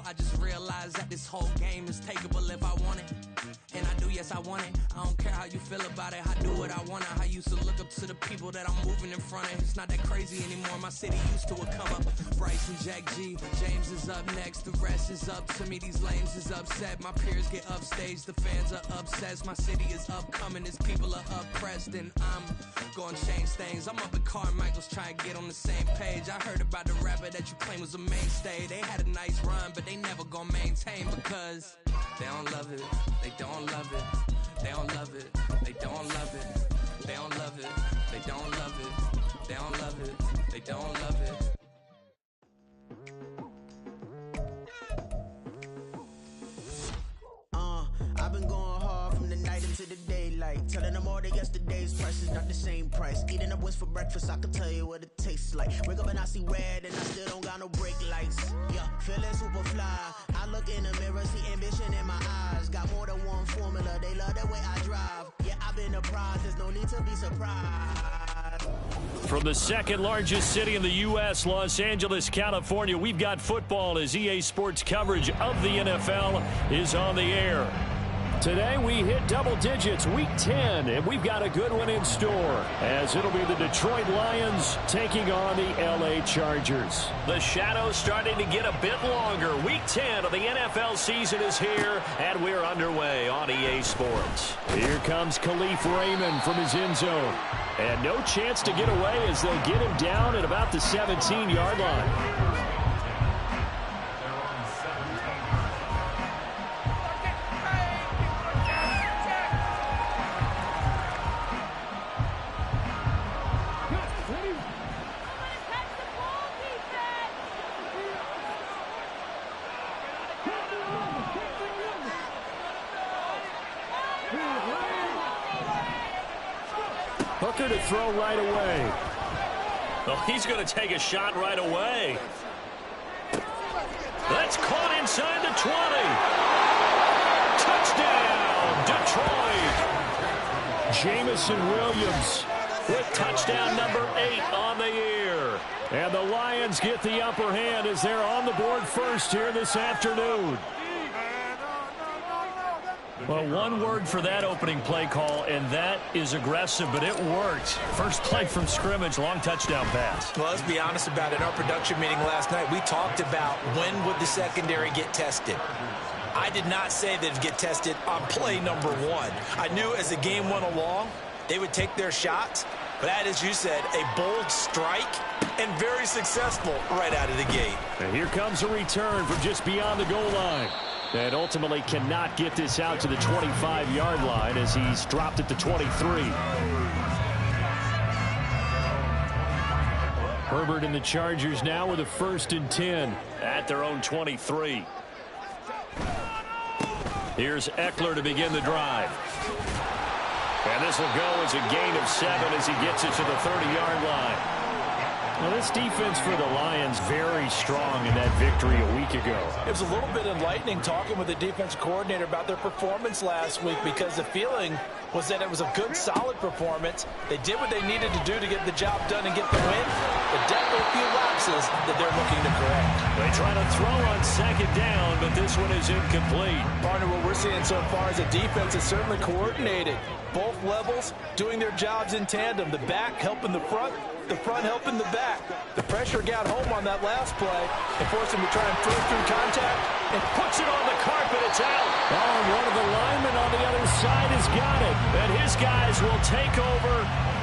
I just realized that this whole game is takeable if I want it. And I do, yes, I want it. I don't care how you feel about it. I do what I want. I used to look up to the people that I'm moving in front of. It's not that crazy anymore. My city used to come up. Bryce and Jack G. James is up next. The rest is up to me. These lames is upset. My peers get upstage. The fans are obsessed. My city is upcoming. These people are oppressed. And I'm gonna change things. I'm up at Carmichael's trying to get on the same page. I heard about the rapper that you claim was a mainstay. They had a nice run, but they never gonna maintain because they don't love it. They don't love it. They don't love it. They don't love it. They don't love it. They don't love it. They don't love it. They don't love it. I've been going hard from the night into the daylight, telling them all that yesterday's price is not the same price. Eating up what's for breakfast, I can tell you what it tastes like. Wake up and I see red and I still don't got no brake lights. Yeah, feeling super fly. I look in the mirror, see ambition in my eyes. Got more than one formula, they love the way I drive. Yeah, I've been a prize, there's no need to be surprised. From the second largest city in the U.S., Los Angeles, California, we've got football as EA Sports coverage of the NFL is on the air. Today we hit double digits, week 10, and we've got a good one in store as it'll be the Detroit Lions taking on the L.A. Chargers. The shadows starting to get a bit longer. Week 10 of the NFL season is here, and we're underway on EA Sports. Here comes Khalif Raymond from his end zone. And no chance to get away as they'll get him down at about the 17-yard line. Hooker to throw right away. Well, he's going to take a shot right away. That's caught inside the 20. Touchdown, Detroit. Jamison Williams with touchdown number 8 on the year. And the Lions get the upper hand as they're on the board first here this afternoon. Well, one word for that opening play call, and that is aggressive, but it worked. First play from scrimmage, long touchdown pass. Well, let's be honest about it. In our production meeting last night, we talked about when would the secondary get tested. I did not say they'd get tested on play number 1. I knew as the game went along, they would take their shots. But that, as you said, a bold strike and very successful right out of the gate. And here comes a return from just beyond the goal line. And ultimately cannot get this out to the 25-yard line as he's dropped at the 23. Herbert and the Chargers now with a 1st and 10 at their own 23. Here's Eckler to begin the drive. And this will go as a gain of 7 as he gets it to the 30-yard line. Well, this defense for the Lions very strong in that victory a week ago. It was a little bit enlightening talking with the defense coordinator about their performance last week because the feeling was that it was a good, solid performance. They did what they needed to do to get the job done and get the win, but definitely a few lapses that they're looking to correct. They try to throw on 2nd down, but this one is incomplete. Partner, what we're seeing so far is the defense is certainly coordinated. Both levels doing their jobs in tandem. The back helping the front helping the back. The pressure got home on that last play and forced him to try and throw through contact and puts it on the carpet. It's out. Oh, and one of the linemen on the other side has got it. And his guys will take over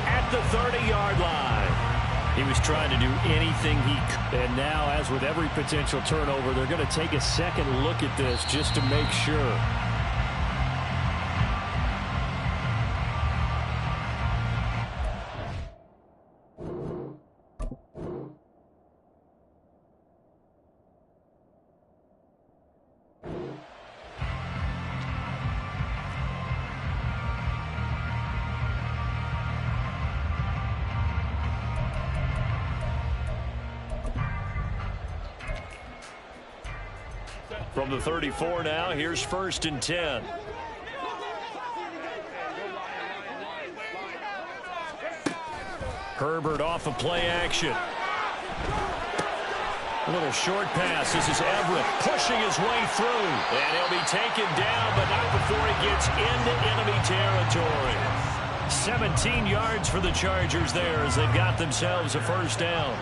at the 30-yard line. He was trying to do anything he could. And now, as with every potential turnover, they're going to take a second look at this just to make sure. From the 34 now, here's 1st and 10. Herbert off of play action. A little short pass. This is Everett pushing his way through. And he'll be taken down, but not before he gets into enemy territory. 17 yards for the Chargers there as they've got themselves a first down.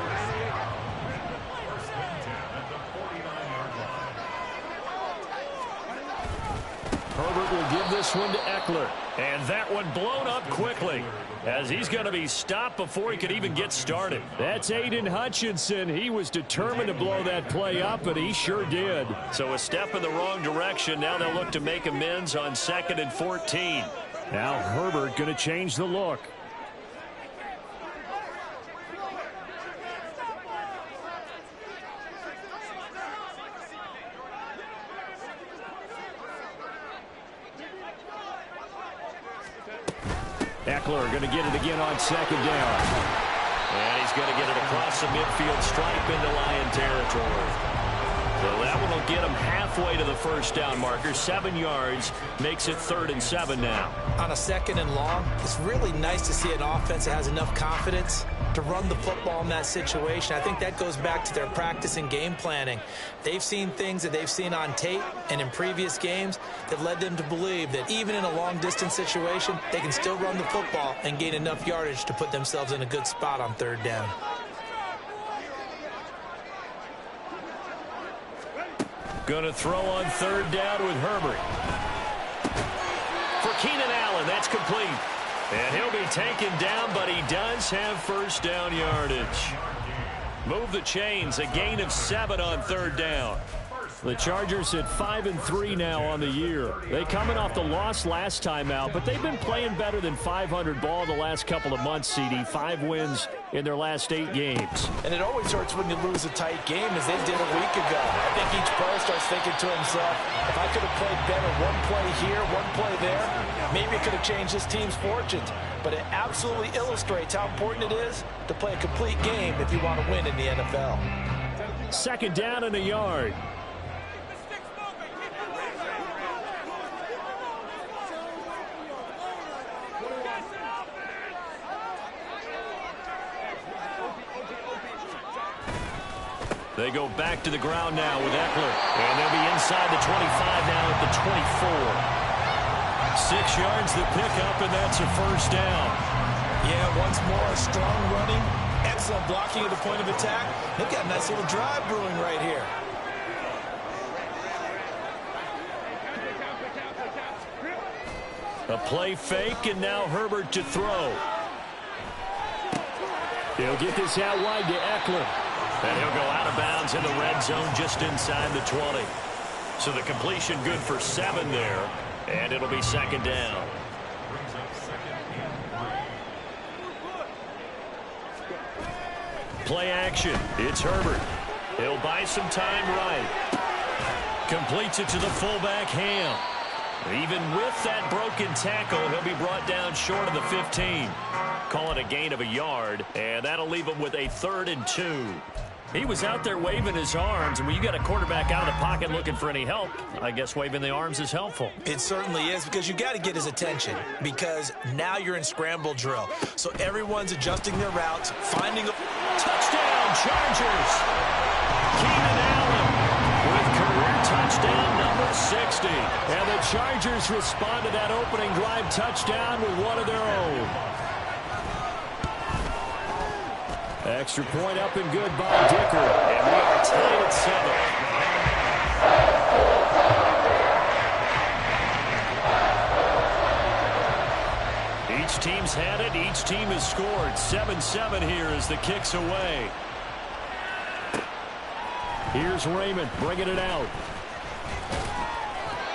Herbert will give this one to Eckler. And that one blown up quickly as he's going to be stopped before he could even get started. That's Aiden Hutchinson. He was determined to blow that play up, and he sure did. So a step in the wrong direction. Now they'll look to make amends on 2nd and 14. Now Herbert going to change the look. Eckler going to get it again on 2nd down. And he's going to get it across the midfield stripe into Lion territory. So that one will get him halfway to the first down marker. 7 yards makes it 3rd and 7 now. On a 2nd and long, it's really nice to see an offense that has enough confidence to run the football in that situation. I think that goes back to their practice and game planning. They've seen things that they've seen on tape and in previous games that led them to believe that even in a long-distance situation, they can still run the football and gain enough yardage to put themselves in a good spot on 3rd down. Going to throw on 3rd down with Herbert. For Keenan Allen, that's complete. And he'll be taken down, but he does have first down yardage. Move the chains, a gain of 7 on 3rd down. The Chargers at 5-3 now on the year. They coming off the loss last time out, but they've been playing better than 500 ball the last couple of months, CD. 5 wins in their last 8 games. And it always hurts when you lose a tight game, as they did a week ago. I think each player starts thinking to himself, if I could have played better one play here, one play there, maybe it could have changed this team's fortunes. But it absolutely illustrates how important it is to play a complete game if you want to win in the NFL. 2nd down and a yard. They go back to the ground now with Eckler. And they'll be inside the 25 now at the 24. 6 yards the pickup, and that's a first down. Yeah, once more, strong running, excellent blocking at the point of attack. They've got a nice little drive brewing right here. A play fake, and now Herbert to throw. He'll get this out wide to Eckler. And he'll go out of bounds in the red zone just inside the 20. So the completion good for 7 there. And it'll be 2nd down. Play action. It's Herbert. He'll buy some time right. Completes it to the fullback, Ham. Even with that broken tackle, he'll be brought down short of the 15. Call it a gain of a yard, and that'll leave him with a 3rd and 2. He was out there waving his arms, and when you got a quarterback out of the pocket looking for any help, I guess waving the arms is helpful. It certainly is, because you got to get his attention, because now you're in scramble drill. So everyone's adjusting their routes, finding a touchdown, Chargers. Keenan Allen with career touchdown number 60. And the Chargers respond to that opening drive touchdown with one of their own. Extra point up and good by Dicker. And we are tied at 7. Each team's had it. Each team has scored. 7-7 here as the kick's away. Here's Raymond bringing it out.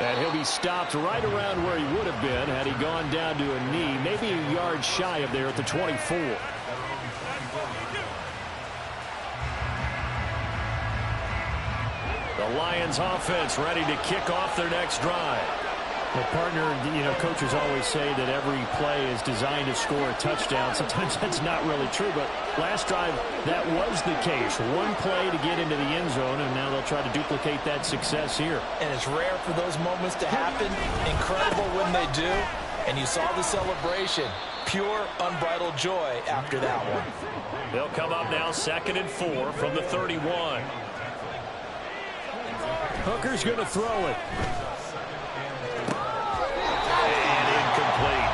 And he'll be stopped right around where he would have been had he gone down to a knee. Maybe a yard shy of there at the 24. The Lions offense ready to kick off their next drive. Well, partner, coaches always say that every play is designed to score a touchdown. Sometimes that's not really true, but last drive, that was the case. One play to get into the end zone, and now they'll try to duplicate that success here. And it's rare for those moments to happen. Incredible when they do. And you saw the celebration. Pure, unbridled joy after that one. They'll come up now 2nd and 4 from the 31. Hooker's going to throw it. And incomplete.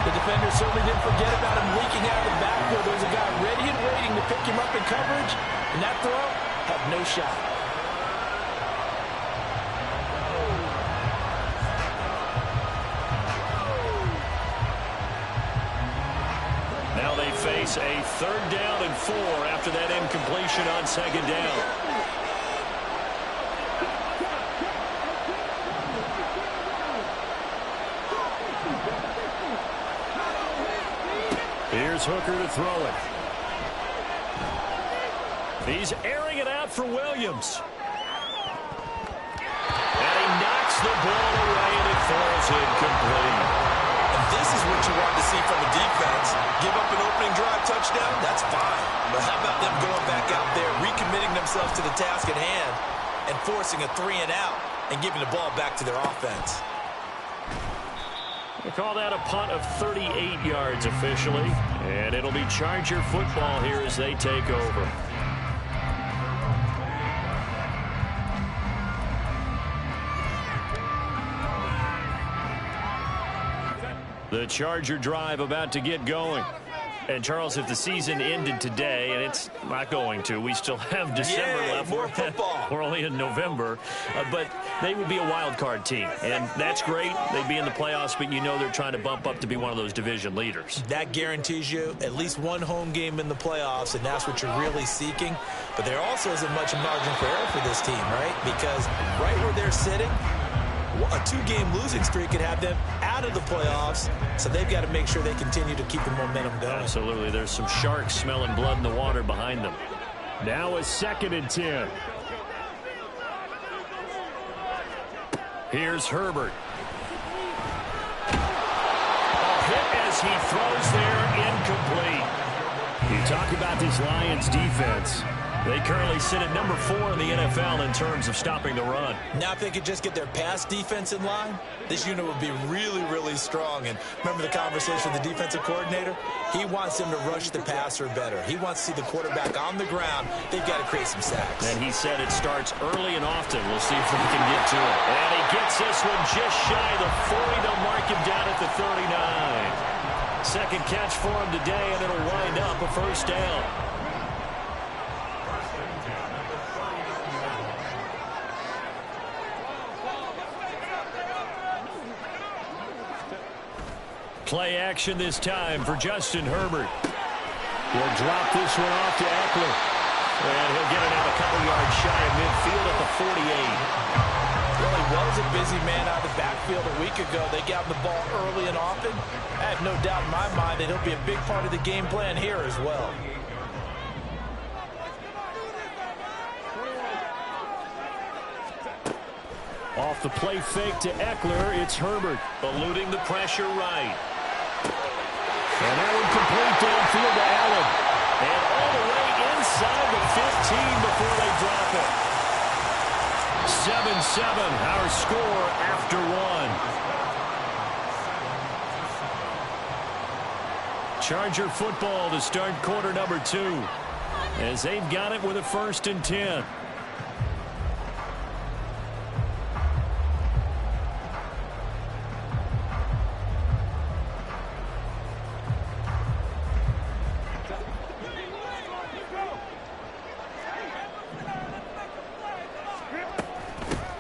The defender certainly didn't forget about him leaking out of the backfield. There was a guy ready and waiting to pick him up in coverage, and that throw had no shot. Now they face a 3rd down and 4 after that incompletion on 2nd down. Here's Hooker to throw it. He's airing it out for Williams. And he knocks the ball away, and it falls incomplete. And this is what you want to see from the defense. Give up an opening drive touchdown, that's fine. But how about them going back out there, recommitting themselves to the task at hand, and forcing a 3-and-out, and giving the ball back to their offense. They call that a punt of 38 yards officially, and it'll be Charger football here as they take over. The Charger drive about to get going. And, Charles, if the season ended today, and it's not going to, we still have December left. More football. We're only in November. But they would be a wild card team. And that's great. They'd be in the playoffs, but you know they're trying to bump up to be one of those division leaders. That guarantees you at least one home game in the playoffs, and that's what you're really seeking. But there also isn't much margin for error for this team, right? Because right where they're sitting, a 2-game losing streak could have them out of the playoffs, so they've got to make sure they continue to keep the momentum going. Absolutely. There's some sharks smelling blood in the water behind them. Now a 2nd and 10. Here's Herbert. A hit as he throws there, incomplete. You talk about this Lions defense. They currently sit at number 4 in the NFL in terms of stopping the run. Now if they could just get their pass defense in line, this unit would be really, really strong. And remember the conversation with the defensive coordinator? He wants them to rush the passer better. He wants to see the quarterback on the ground. They've got to create some sacks. And he said it starts early and often. We'll see if we can get to it. And he gets this one just shy of the 40. They'll mark him down at the 39. Second catch for him today, and it'll wind up a 1st down. Play action this time for Justin Herbert. He'll drop this one off to Eckler. And he'll get it out a couple yards shy of midfield at the 48. Well, he was a busy man out of the backfield a week ago. They got him the ball early and often. I have no doubt in my mind that he'll be a big part of the game plan here as well. Off the play fake to Eckler, it's Herbert eluding the pressure right. And that one complete downfield to Allen. And all the way inside the 15 before they drop it. 7-7, our score after 1. Charger football to start quarter number 2. As they've got it with a 1st and 10.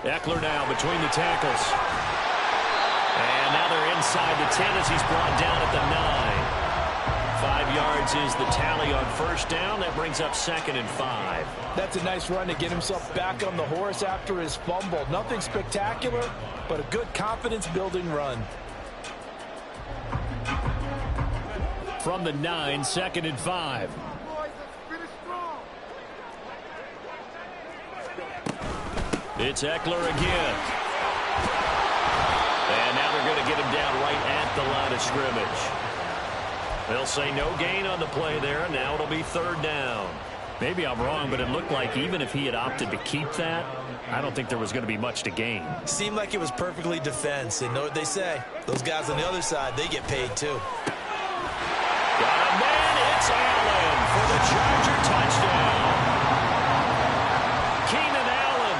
Eckler now between the tackles. And now they're inside the 10 as he's brought down at the 9. 5 yards is the tally on 1st down. That brings up 2nd and 5. That's a nice run to get himself back on the horse after his fumble. Nothing spectacular, but a good confidence-building run. From the 9, 2nd and 5. It's Eckler again. And now they're going to get him down right at the line of scrimmage. They'll say no gain on the play there. Now it'll be 3rd down. Maybe I'm wrong, but it looked like even if he had opted to keep that, I don't think there was going to be much to gain. Seemed like it was perfectly defense. And know what they say? Those guys on the other side, they get paid too. Got a man. It's Allen for the Charger touchdown. Keenan Allen,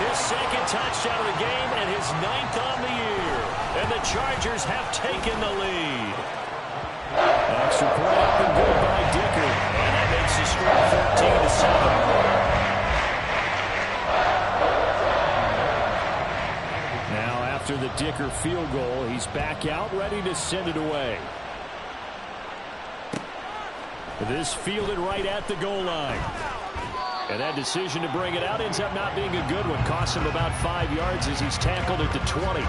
his 2nd touchdown of the game and his 9th on the year. And the Chargers have taken the lead. Extra point up and good by Dicker. And that makes the score 14-7. Now after the Dicker field goal, he's back out ready to send it away. This fielded right at the goal line. And that decision to bring it out ends up not being a good one. Costs him about 5 yards as he's tackled at the 20.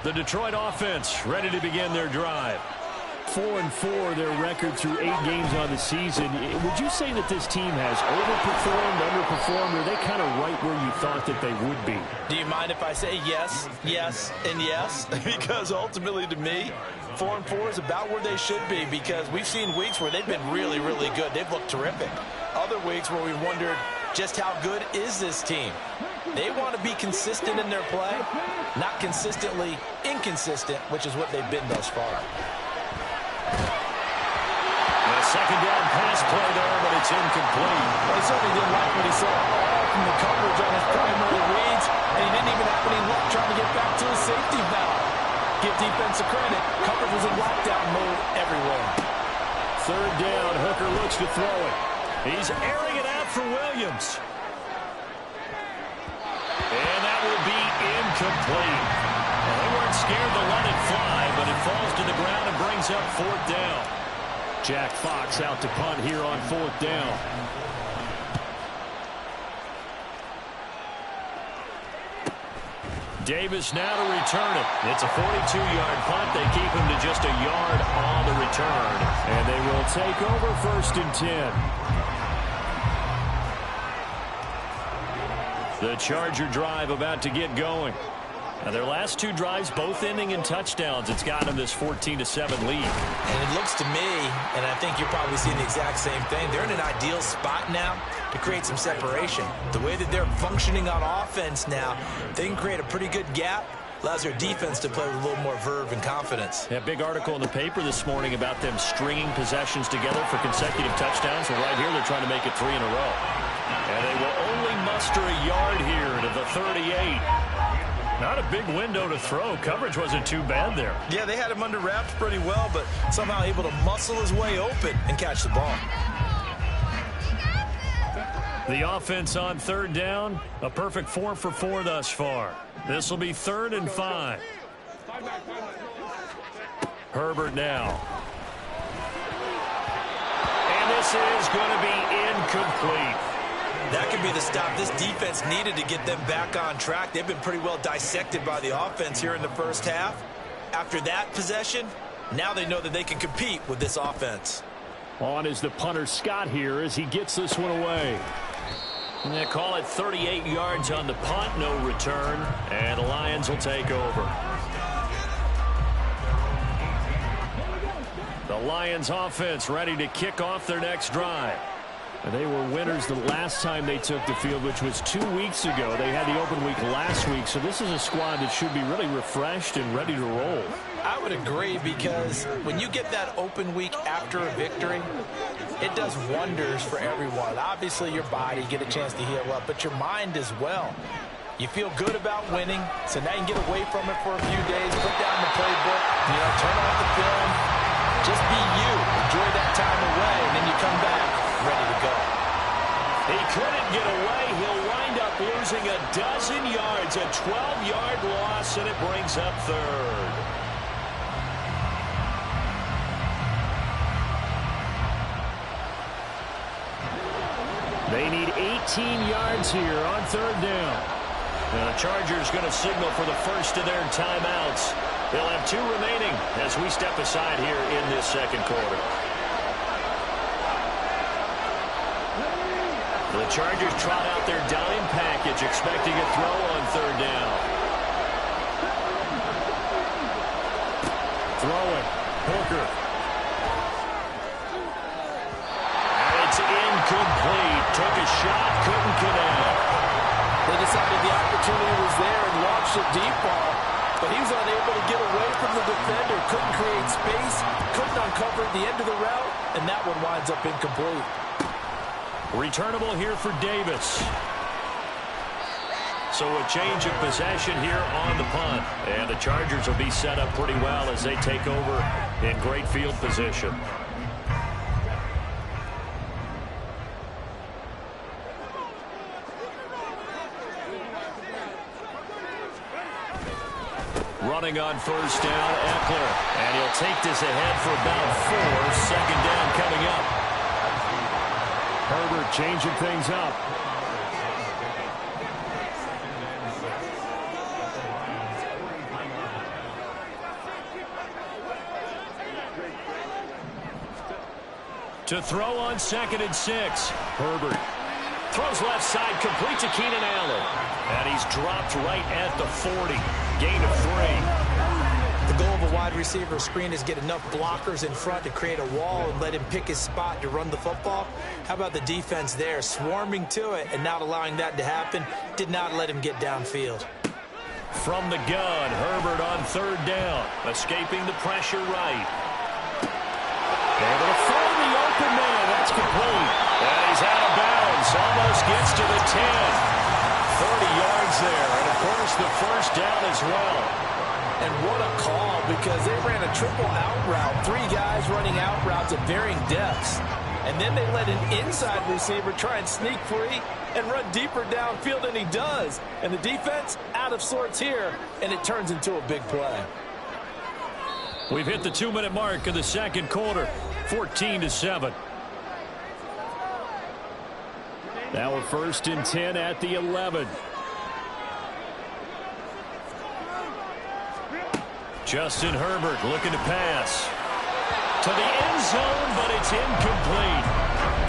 The Detroit offense ready to begin their drive. 4-4 their record through 8 games on the season. Would you say that this team has overperformed, underperformed, or are they kind of right where you thought that they would be? Do you mind if I say yes, yes, and yes? Because ultimately to me, 4-4 is about where they should be, because we've seen weeks where they've been really, really good. They've looked terrific. Other weeks where we wondered just how good is this team. They want to be consistent in their play, not consistently inconsistent, which is what they've been thus far. A second down pass play there, but it's incomplete. Well, he certainly didn't like what he saw all from the coverage on his primary reads, and he didn't even have any luck trying to get back to his safety valve. Give defensive credit. Coverage was in lockdown mode everywhere. Third down, Hooker looks to throw it. He's airing it out for Williams. And that will be incomplete. Well, they weren't scared to let it fly, but it falls to the ground and brings up 4th down. Jack Fox out to punt here on 4th down. Davis now to return it. It's a 42-yard punt. They keep him to just a yard on the return. And they will take over 1st and 10. The Charger drive about to get going. Now their last 2 drives, both ending in touchdowns. It's gotten them this 14-7 lead. And it looks to me, and I think you're probably seeing the exact same thing, they're in an ideal spot now to create some separation. The way that they're functioning on offense now, they can create a pretty good gap. Allows their defense to play with a little more verve and confidence. Yeah, big article in the paper this morning about them stringing possessions together for consecutive touchdowns. Well, right here they're trying to make it 3 in a row. And they will only muster a yard here to the 38. Not a big window to throw. Coverage wasn't too bad there. Yeah, they had him under wraps pretty well, but somehow able to muscle his way open and catch the ball. The offense on 3rd down, a perfect 4 for 4 thus far. This will be 3rd and 5. Herbert now. And this is going to be incomplete. That could be the stop this defense needed to get them back on track. They've been pretty well dissected by the offense here in the first half. After that possession, now they know that they can compete with this offense. On is the punter Scott here as he gets this one away. And they call it 38 yards on the punt, no return, and the Lions will take over. The Lions offense ready to kick off their next drive. And they were winners the last time they took the field, which was 2 weeks ago. They had the open week last week, so this is a squad that should be really refreshed and ready to roll. I would agree, because when you get that open week after a victory, it does wonders for everyone. Obviously, your body, get a chance to heal up, but your mind as well. You feel good about winning, so now you can get away from it for a few days, put down the playbook, turn off the film, just be you. Enjoy that time away, and then you come back ready to go. He couldn't get away. He'll wind up losing a dozen yards, a 12-yard loss, and it brings up 3rd. They need 18 yards here on 3rd down. And the Chargers going to signal for the first of their timeouts. They'll have 2 remaining as we step aside here in this second quarter. The Chargers trot out their dime package, expecting a throw on 3rd down. Throwing. Hooker. And it's incomplete. Took a shot, couldn't connect. They decided the opportunity was there and launched a deep ball. but he was unable to get away from the defender, couldn't create space, couldn't uncover the end of the route, and that one winds up incomplete. Returnable here for Davis. So a change of possession here on the punt. And the Chargers will be set up pretty well as they take over in great field position. Running on first down, Eckler. And he'll take this ahead for about 4. Second down coming up. Herbert changing things up. To throw on 2nd and 6. Herbert throws left side, complete to Keenan Allen. And he's dropped right at the 40. Gain of 3. The goal of a wide receiver screen is get enough blockers in front to create a wall and let him pick his spot to run the football. How about the defense there, swarming to it and not allowing that to happen? Did not let him get downfield. From the gun, Herbert on 3rd down, escaping the pressure right. Able to find the open man. That's complete. And he's out of bounds. Almost gets to the 10. 30 yards there. And, of course, the first down as well. And what a call, because they ran a triple out route. 3 guys running out routes at varying depths. And then they let an inside receiver try and sneak free and run deeper downfield than he does. And the defense out of sorts here, and it turns into a big play. We've hit the 2-minute mark of the second quarter. 14-7. Now a 1st and 10 at the 11. Justin Herbert looking to pass. To the end zone, but it's incomplete.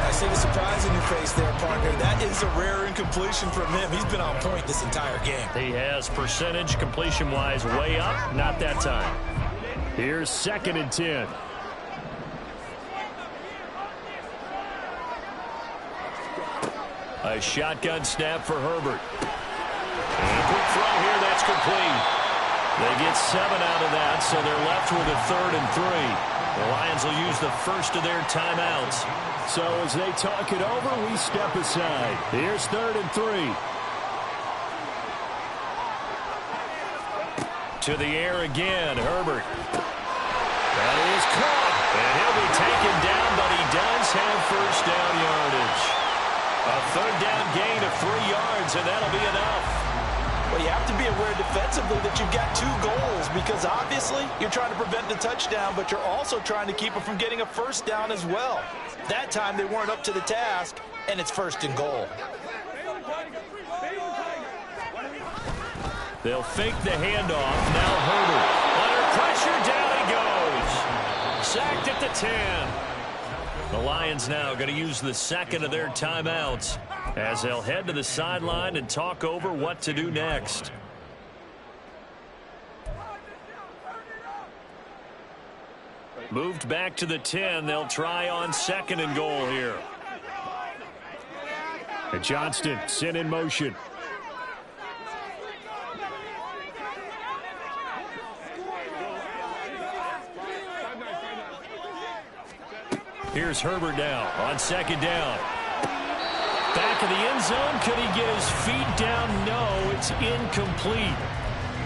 I see the surprise in your face there, partner. That is a rare incompletion from him. He's been on point this entire game. He has percentage completion-wise way up. Not that time. Here's 2nd and 10. A shotgun snap for Herbert. And a quick throw here, that's complete. They get 7 out of that, so they're left with a 3rd and 3. The Lions will use the first of their timeouts. So as they talk it over, we step aside. Here's 3rd and 3. To the air again, Herbert. That is caught. And he'll be taken down, but he does have first down yardage. A 3rd down gain of 3 yards, and that'll be enough. Well, you have to be aware defensively that you've got 2 goals, because obviously you're trying to prevent the touchdown, but you're also trying to keep it from getting a first down as well. That time they weren't up to the task, and it's 1st and goal. They'll fake the handoff. Now Herbert. Under pressure, down he goes. Sacked at the 10. The Lions now going to use the 2nd of their timeouts as they'll head to the sideline and talk over what to do next. Moved back to the 10. They'll try on 2nd and goal here. And Johnston sent in motion. Here's Herbert now on 2nd down. Back of the end zone. Could he get his feet down? No, it's incomplete.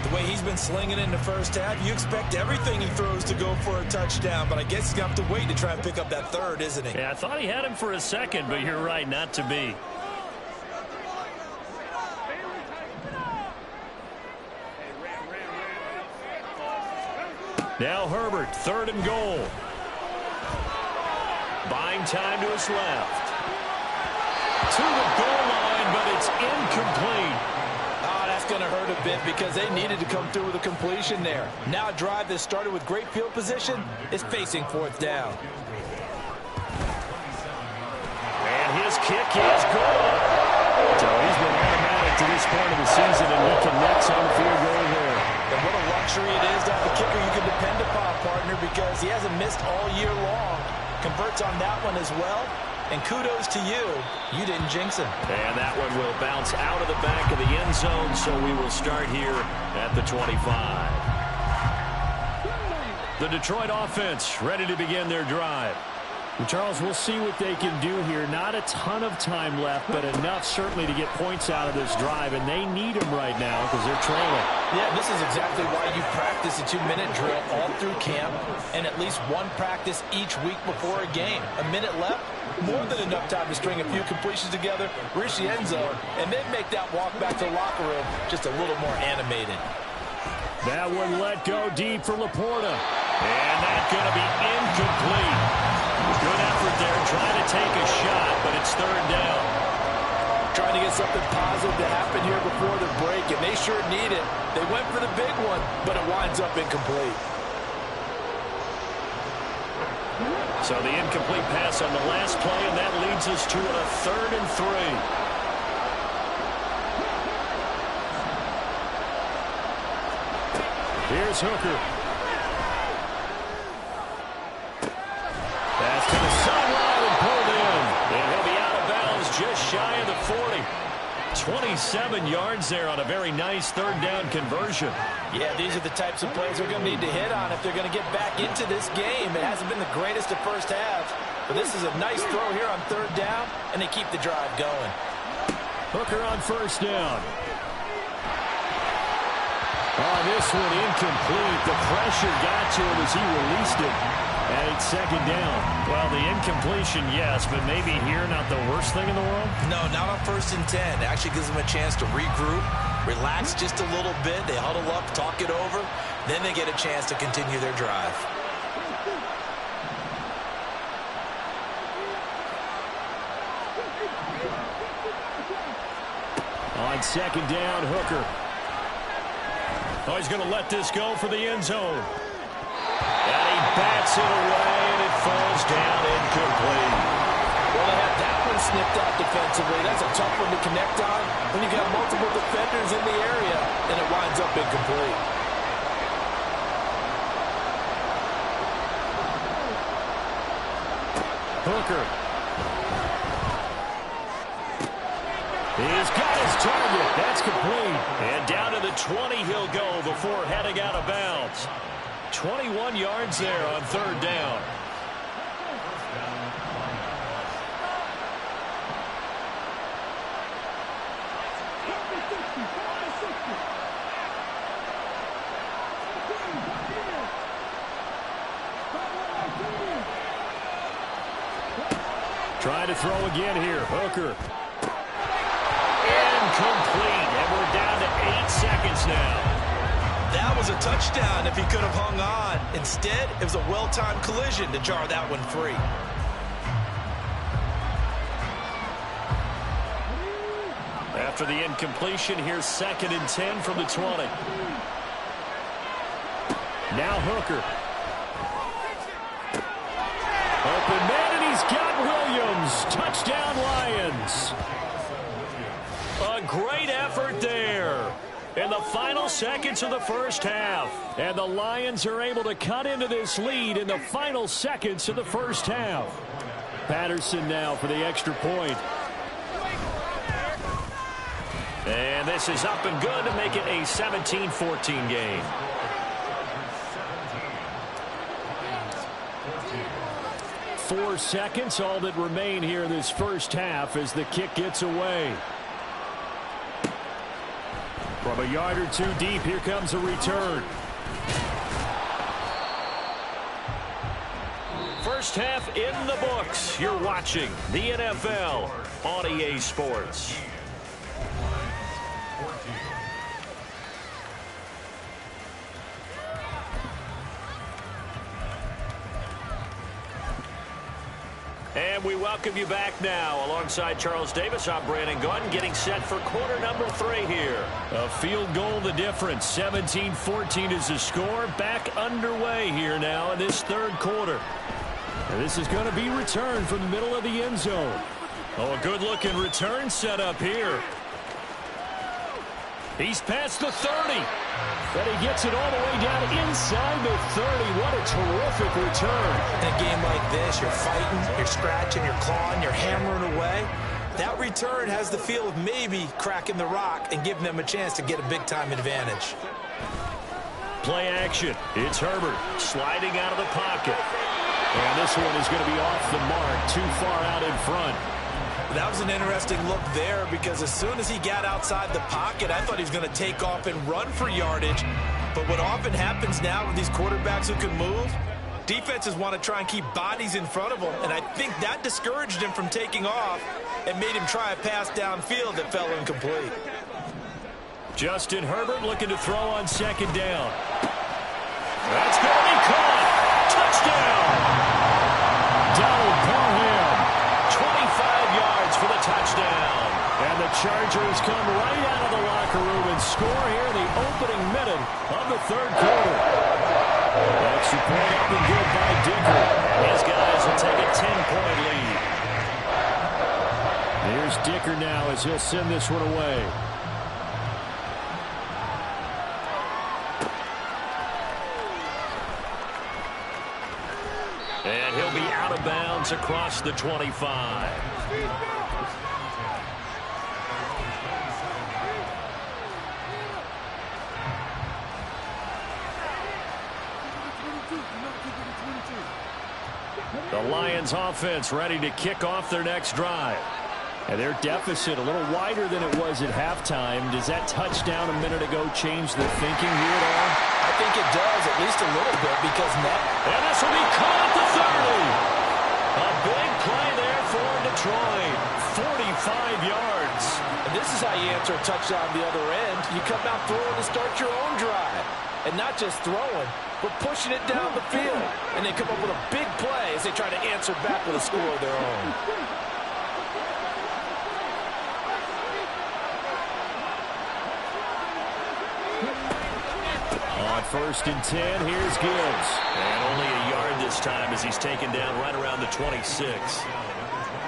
The way he's been slinging in the first half, you expect everything he throws to go for a touchdown, but I guess he's going to have to wait to try and pick up that 3rd, isn't he? Yeah, I thought he had him for a second, but you're right, not to be. Now Herbert, 3rd and goal. Buying time to his left. To the goal line, but it's incomplete. Oh, that's going to hurt a bit because they needed to come through with a completion there. Now a drive that started with great field position is facing 4th down. And his kick is good. So he's been automatic to this point of the season, and he connects on the field goal there. And what a luxury it is to have a kicker you can depend upon, partner, because he hasn't missed all year long. Converts on that one as well. And kudos to you. You didn't jinx him. And that one will bounce out of the back of the end zone, so we will start here at the 25. The Detroit offense ready to begin their drive. And Charles, we'll see what they can do here. Not a ton of time left, but enough certainly to get points out of this drive, and they need them right now because they're trailing. Yeah, this is exactly why you practice a 2-minute drill all through camp and at least one practice each week before a game. A minute left, more than enough time to string a few completions together, reach the end zone, and then make that walk back to the locker room just a little more animated. That one let go deep for Laporta. And that's going to be incomplete. Good effort there, trying to take a shot, but it's third down. Trying to get something positive to happen here before the break, and they sure need it. They went for the big one, but it winds up incomplete. So the incomplete pass on the last play, and that leads us to a 3rd and 3. Here's Hooker. Pass to the sideline and pulled in. And he'll be out of bounds just shy of the 40. 27 yards there on a very nice 3rd down conversion. Yeah, these are the types of plays they're going to need to hit on if they're going to get back into this game. It hasn't been the greatest of first half, but this is a nice throw here on 3rd down, and they keep the drive going. Hooker on 1st down. Oh, this one incomplete. The pressure got to him as he released it. And it's 2nd down. Well, the incompletion, yes, but maybe here not the worst thing in the world? No, not on 1st and 10. It actually gives them a chance to regroup, relax just a little bit. They huddle up, talk it over. Then they get a chance to continue their drive. On 2nd down, Hooker. Oh, he's going to let this go for the end zone. And he bats it away, and it falls down incomplete. Well, they have that one snipped out defensively. That's a tough one to connect on when you got multiple defenders in the area, and it winds up incomplete. Hooker. He's got his target. That's complete. And down to the 20 he'll go before heading out of bounds. 21 yards there on 3rd down. Trying to throw again here. Hooker. Incomplete. And we're down to 8 seconds now. That was a touchdown if he could have hung on. Instead, it was a well-timed collision to jar that one free. After the incompletion, here's 2nd and 10 from the 20. Now Hooker. Open man, and he's got Williams. Touchdown, Lions. A great effort there in the final seconds of the first half. And the Lions are able to cut into this lead in the final seconds of the first half. Patterson now for the extra point. And this is up and good to make it a 17-14 game. Four seconds, all that remain here in this first half as the kick gets away. From a yard or two deep, here comes a return. First half in the books. You're watching the NFL on EA Sports. And we welcome you back now. Alongside Charles Davis, I'm Brandon Gaudin, getting set for quarter number 3 here. A field goal the difference. 17-14 is the score. Back underway here now in this third quarter. And this is going to be returned from the middle of the end zone. Oh, a good-looking return set up here. He's past the 30. But he gets it all the way down inside the 30. What a terrific return. In a game like this, you're fighting, you're scratching, you're clawing, you're hammering away. That return has the feel of maybe cracking the rock and giving them a chance to get a big-time advantage. Play action. It's Herbert sliding out of the pocket. And this one is going to be off the mark, too far out in front. That was an interesting look there because as soon as he got outside the pocket, I thought he was going to take off and run for yardage. But what often happens now with these quarterbacks who can move, defenses want to try and keep bodies in front of them, and I think that discouraged him from taking off and made him try a pass downfield that fell incomplete. Justin Herbert looking to throw on second down. That's going to be caught. Touchdown. Donald Parham, 25 yards for the touchdown. And the Chargers come right out of the locker room and score here in the opening minute of the third quarter. Extra point up and good by Dicker. And his guys will take a 10-point lead. Here's Dicker now as he'll send this one away. And he'll be out of bounds across the 25. The Lions offense ready to kick off their next drive. And their deficit a little wider than it was at halftime. Does that touchdown a minute ago change the thinking here at all? I think it does, at least a little bit, because now... And this will be caught at the 30. A big play there for Detroit. 45 yards. And this is how you answer a touchdown the other end. You come out throwing to start your own drive. And not just throwing, but pushing it down the field. And they come up with a big play as they try to answer back with a score of their own. On 1st and 10, here's Gibbs. And only a yard this time as he's taken down right around the 26.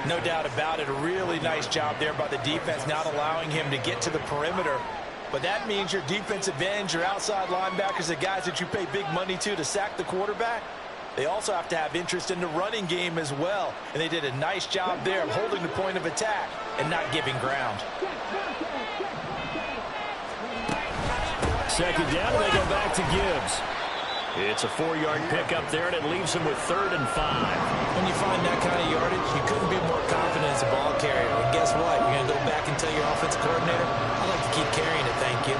No doubt about it. A really nice job there by the defense, not allowing him to get to the perimeter. But that means your defensive ends, your outside linebackers, the guys that you pay big money to sack the quarterback, they also have to have interest in the running game as well. And they did a nice job there of holding the point of attack and not giving ground. Second down, and they go back to Gibbs. It's a 4-yard pickup there, and it leaves him with 3rd and 5. When you find that kind of yardage, you couldn't be more confident as a ball carrier. And guess what? You're going to go back and tell your offensive coordinator, I'd like to keep carrying it, thank you.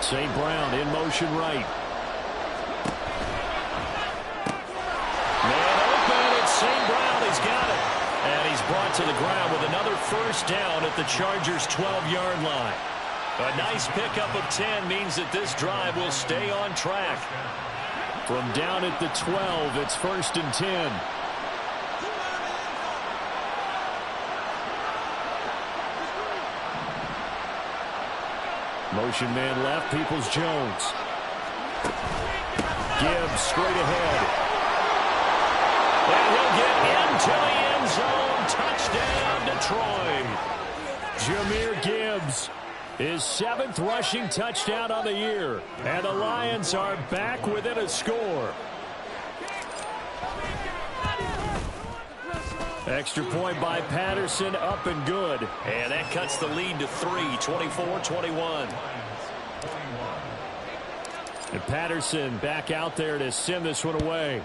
St. Brown in motion right. St. Brown has got it. And he's brought to the ground with another first down at the Chargers' 12-yard line. A nice pickup of 10 means that this drive will stay on track. From down at the 12, it's 1st and 10. Motion man left, Peoples-Jones. Gibbs straight ahead. And he'll get into the end zone. Touchdown, Detroit. Jahmyr Gibbs, his 7th rushing touchdown on the year. And the Lions are back within a score. Extra point by Patterson, up and good. And that cuts the lead to 3, 24-21. And Patterson back out there to send this one away.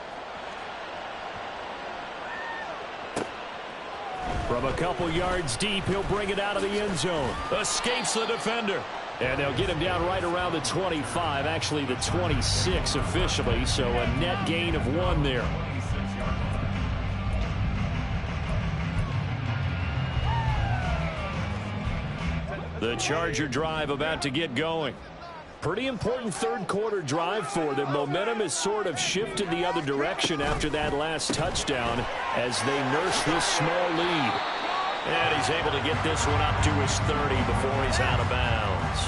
From a couple yards deep, he'll bring it out of the end zone. Escapes the defender. And they'll get him down right around the 25, actually the 26 officially, so a net gain of 1 there. The Charger drive about to get going. Pretty important third quarter drive for them. Momentum has sort of shifted the other direction after that last touchdown as they nurse this small lead. And he's able to get this one up to his 30 before he's out of bounds.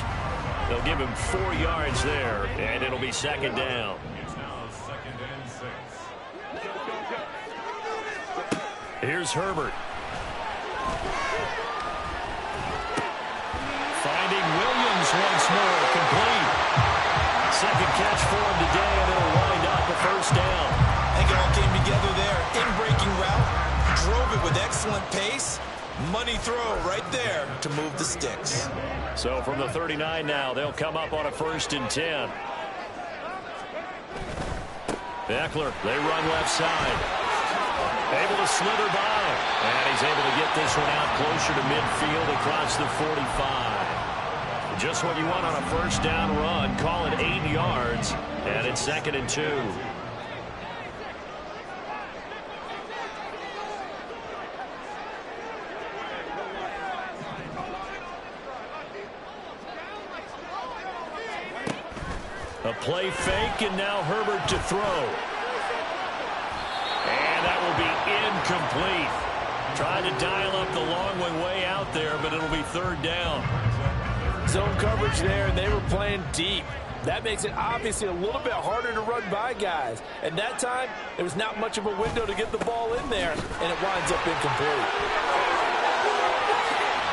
They'll give him 4 yards there, and it'll be 2nd down. Here's Herbert. Finding Williams once more, complete. Second catch for him today, and it'll wind up a first down. excellent pace. Money throw right there to move the sticks. So from the 39 now, they'll come up on a 1st and 10. Eckler, they run left side. Able to slither by. And he's able to get this one out closer to midfield across the 45. Just what you want on a 1st down run. Call it 8 yards. And it's 2nd and 2. A play fake, and now Herbert to throw. And that will be incomplete. Trying to dial up the long way out there, but it'll be 3rd down. Zone coverage there, and they were playing deep. That makes it obviously a little bit harder to run by guys. And that time, there was not much of a window to get the ball in there, and it winds up incomplete.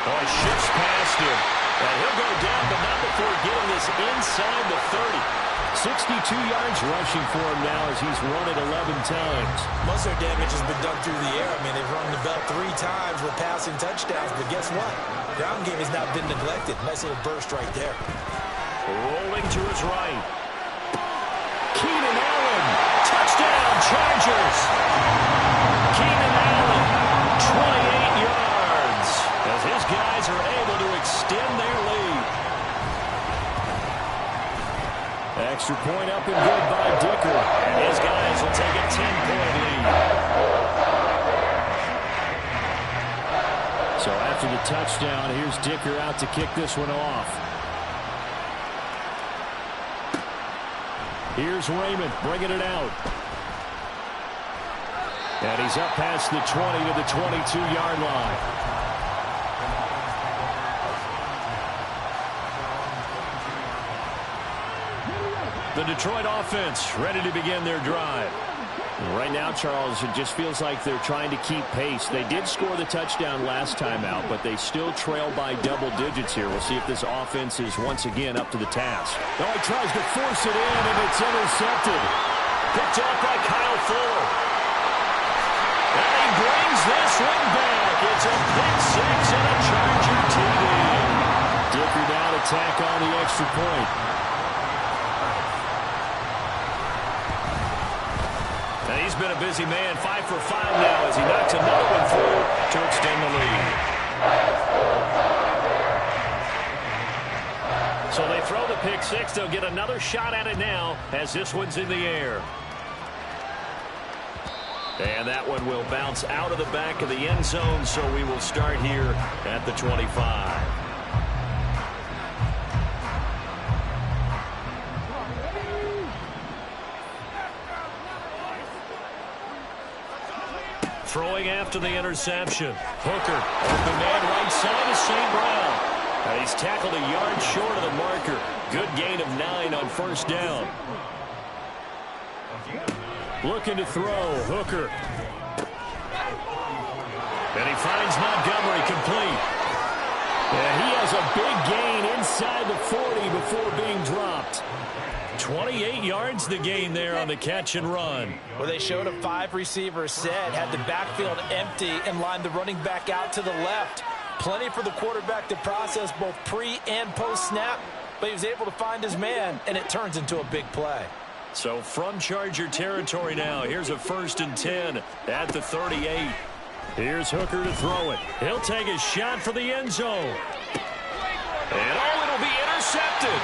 Boy, shifts past him. And he'll go down, but not before getting this inside the 30. 62 yards rushing for him now as he's run it 11 times. Most of their damage has been done through the air. I mean, they've run the bell 3 times with passing touchdowns, but guess what? Ground game has not been neglected. Nice little burst right there. Rolling to his right. Keenan Allen. Touchdown, Chargers. Keenan Allen, 28 yards. As his guys are able to extend their lead. Extra point up and good by Dicker. And his guys will take a 10-point lead. So after the touchdown, here's Dicker out to kick this one off. Here's Raymond bringing it out. And he's up past the 20 to the 22-yard line. The Detroit offense ready to begin their drive. Right now, Charles, it just feels like they're trying to keep pace. They did score the touchdown last time out, but they still trail by double digits here. We'll see if this offense is once again up to the task. Oh, he tries to force it in, and it's intercepted. Picked up by Kyle Fuller. And he brings this one back. It's a pick six and a Charger TD. Dicker now to tack on the extra point. And he's been a busy man, 5 for 5 now as he knocks another one through to extend the lead. So they throw the pick six. They'll get another shot at it now as this one's in the air. And that one will bounce out of the back of the end zone, so we will start here at the 25. Throwing after the interception. Hooker, open man right side of St. Brown. And he's tackled a yard short of the marker. Good gain of 9 on 1st down. Looking to throw, Hooker. And he finds Montgomery complete. And he has a big gain inside the 40 before being dropped. 28 yards the gain there on the catch and run. Well, they showed a 5-receiver set, had the backfield empty, and lined the running back out to the left. Plenty for the quarterback to process both pre- and post-snap, but he was able to find his man, and it turns into a big play. So from Charger territory now, here's a 1st and 10 at the 38. Here's Hooker to throw it. He'll take a shot for the end zone. And it'll be intercepted.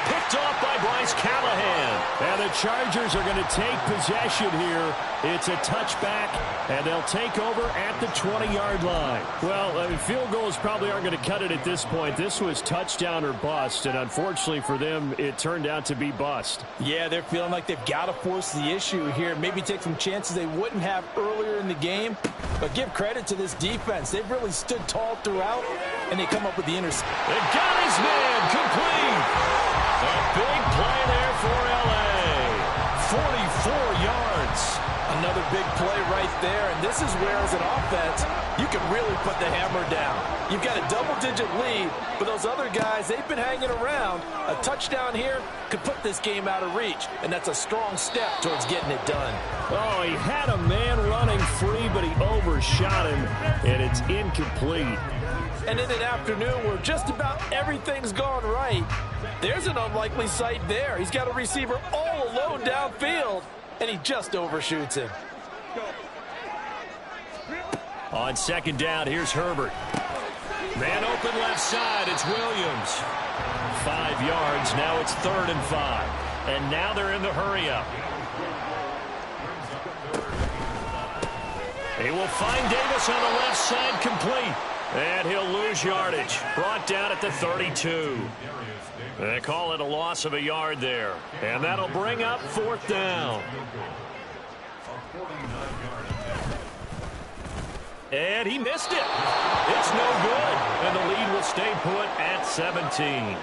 Picked off by Bryce Callahan. And the Chargers are going to take possession here. It's a touchback, and they'll take over at the 20-yard line. Well, I mean, field goals probably aren't going to cut it at this point. This was touchdown or bust, and unfortunately for them, it turned out to be bust. Yeah, they're feeling like they've got to force the issue here. Maybe take some chances they wouldn't have earlier in the game. But give credit to this defense. They've really stood tall throughout, and they come up with the interception. They got his man complete. A big play there for L.A. 44 yards. Another big play right there, and this is where, as an offense, you can really put the hammer down. You've got a double-digit lead, but those other guys, they've been hanging around. A touchdown here could put this game out of reach, and that's a strong step towards getting it done. Oh, he had a man running free, but he overthrew overshot him, and it's incomplete. And in an afternoon where just about everything's gone right, there's an unlikely sight there. He's got a receiver all alone downfield, and he just overshoots him. On second down, here's Herbert. Man open left side, it's Williams. 5 yards, now it's 3rd and 5. And now they're in the hurry-up. He will find Davis on the left side, complete. And he'll lose yardage. Brought down at the 32. They call it a loss of a yard there. And that'll bring up 4th down. And he missed it. It's no good. And the lead will stay put at 17.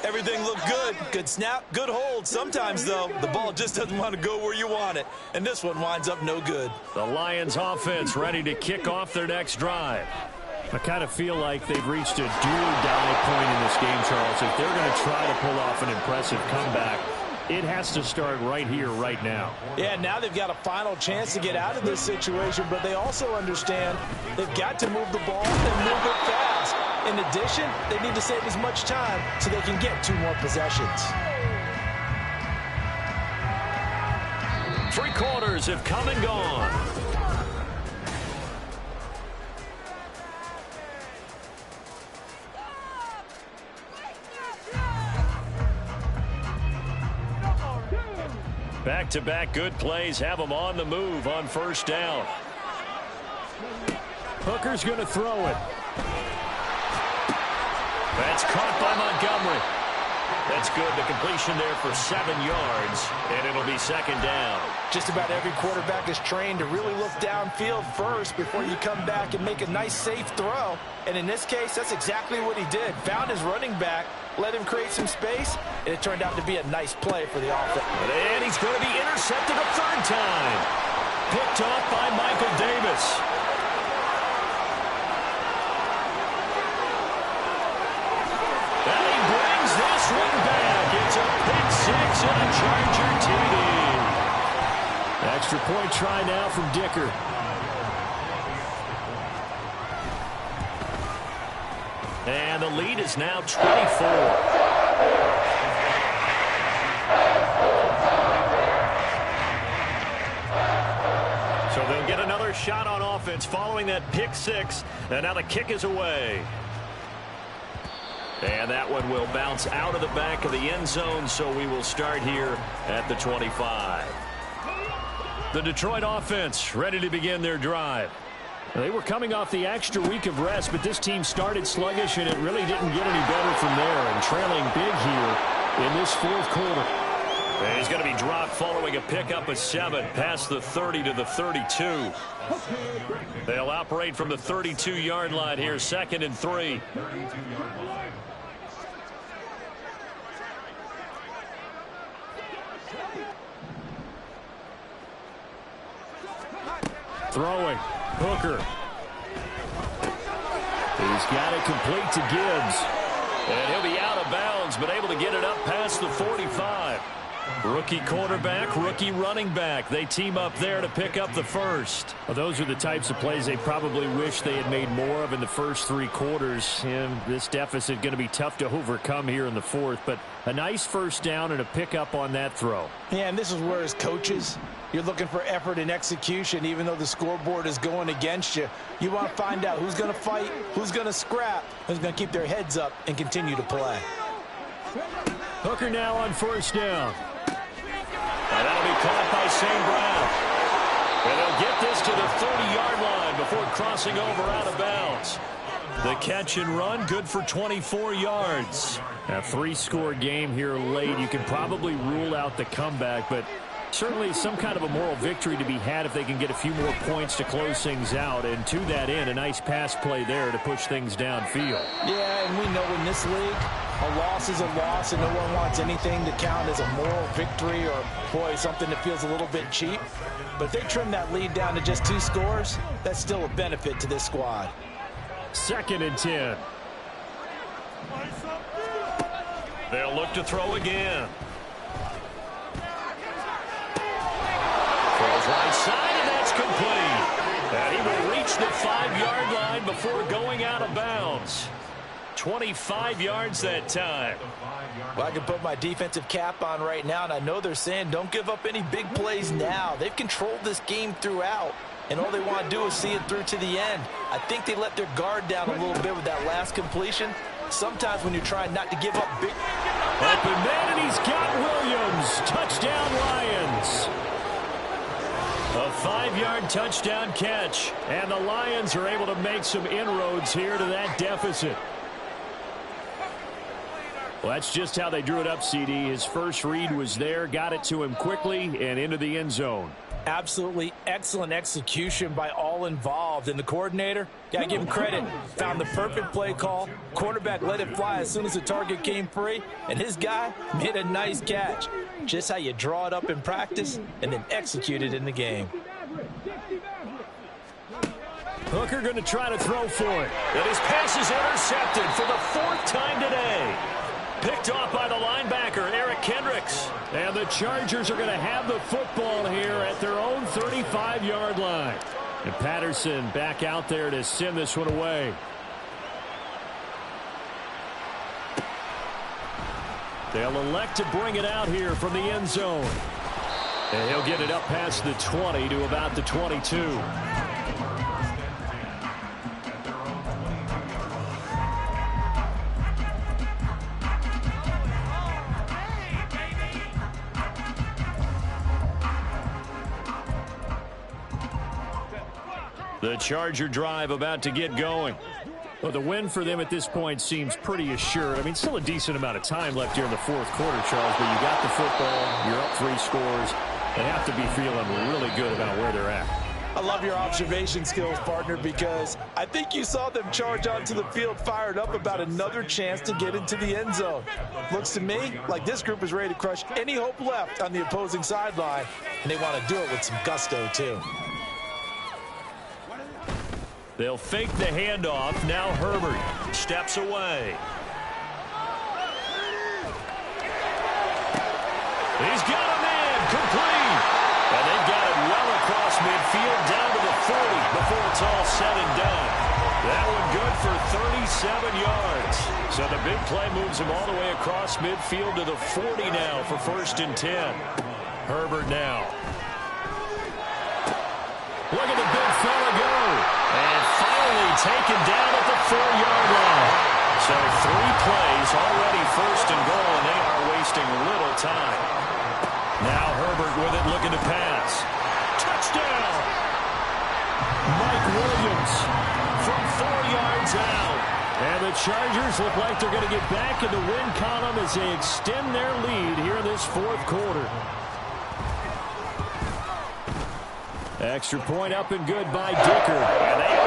Everything looked good. Good snap, good hold. Sometimes, though, the ball just doesn't want to go where you want it. And this one winds up no good. The Lions offense ready to kick off their next drive. I kind of feel like they've reached a do-or-die point in this game, Charles. If they're going to try to pull off an impressive comeback, it has to start right here, right now. Yeah, now they've got a final chance to get out of this situation, but they also understand they've got to move the ball and move it fast. In addition, they need to save as much time so they can get 2 more possessions. 3 quarters have come and gone. Back-to-back good plays have them on the move on 1st down. Hooker's going to throw it. That's caught by Montgomery. That's good. The completion there for 7 yards, and it'll be 2nd down. Just about every quarterback is trained to really look downfield first before you come back and make a nice, safe throw. And in this case, that's exactly what he did. Found his running back, let him create some space, and it turned out to be a nice play for the offense. And he's going to be intercepted a 3rd time. Picked off by Michael Davis. And he brings this one back. It's a pick 6 and a Charger TD. Extra point try now from Dicker. And the lead is now 24. So they'll get another shot on offense following that pick 6. And now the kick is away. And that one will bounce out of the back of the end zone, so we will start here at the 25. The Detroit offense ready to begin their drive. They were coming off the extra week of rest, but this team started sluggish, and it really didn't get any better from there. And trailing big here in this 4th quarter. And he's going to be dropped following a pickup of 7 past the 30 to the 32. They'll operate from the 32-yard line here, 2nd and 3. Throwing. Hooker. He's got it complete to Gibbs. And he'll be out of bounds, but able to get it up past the 45. Rookie quarterback, rookie running back. They team up there to pick up the first. Well, those are the types of plays they probably wish they had made more of in the first 3 quarters. And this deficit going to be tough to overcome here in the 4th. But a nice first down and a pickup on that throw. Yeah, and this is where as coaches, you're looking for effort and execution. Even though the scoreboard is going against you, you want to find out who's going to fight, who's going to scrap, who's going to keep their heads up and continue to play. Hooker now on 1st down. And that'll be caught by St. Brown. And they'll get this to the 30-yard line before crossing over out of bounds. The catch and run, good for 24 yards. A 3-score game here late. You can probably rule out the comeback, but certainly some kind of a moral victory to be had if they can get a few more points to close things out. And to that end, a nice pass play there to push things downfield. Yeah, and we know in this league, a loss is a loss, and no one wants anything to count as a moral victory or, boy, something that feels a little bit cheap. But if they trim that lead down to just 2 scores, that's still a benefit to this squad. 2nd and 10. They'll look to throw again. Throws right side, and that's complete. And he will reach line before going out of bounds. 25 yards that time. Well, I can put my defensive cap on right now, and I know they're saying don't give up any big plays now. They've controlled this game throughout, and all they want to do is see it through to the end. I think they let their guard down a little bit with that last completion. Sometimes when you're trying not to give up big... Open man, and he's got Williams. Touchdown, Lions. A 5-yard touchdown catch, and the Lions are able to make some inroads here to that deficit. Well, that's just how they drew it up, CD. His first read was there, got it to him quickly, and into the end zone. Absolutely excellent execution by all involved. And the coordinator, got to give him credit, found the perfect play call. Quarterback let it fly as soon as the target came free, and his guy made a nice catch. Just how you draw it up in practice and then execute it in the game. Hooker going to try to throw for it. And his pass is intercepted for the 4th time today. Picked off by the linebacker, Eric Kendricks. And the Chargers are going to have the football here at their own 35-yard line. And Patterson back out there to send this one away. They'll elect to bring it out here from the end zone. And he'll get it up past the 20 to about the 22. The Charger drive about to get going. Well, the win for them at this point seems pretty assured. I mean, still a decent amount of time left here in the 4th quarter, Charles, but you got the football, you're up 3 scores. They have to be feeling really good about where they're at. I love your observation skills, partner, because I think you saw them charge onto the field fired up about another chance to get into the end zone. Looks to me like this group is ready to crush any hope left on the opposing sideline, and they want to do it with some gusto, too. They'll fake the handoff. Now Herbert steps away. He's got a man complete. And they've got it well across midfield down to the 40 before it's all said and done. That one good for 37 yards. So the big play moves him all the way across midfield to the 40 now for 1st and 10. Herbert now. Look at the big fella go. And finally taken down at the 4-yard line. So 3 plays, already 1st and goal, and they are wasting little time. Now Herbert with it, looking to pass. Touchdown! Mike Williams from 4 yards out. And the Chargers look like they're going to get back in the win column as they extend their lead here in this 4th quarter. Extra point up and good by Dicker. And they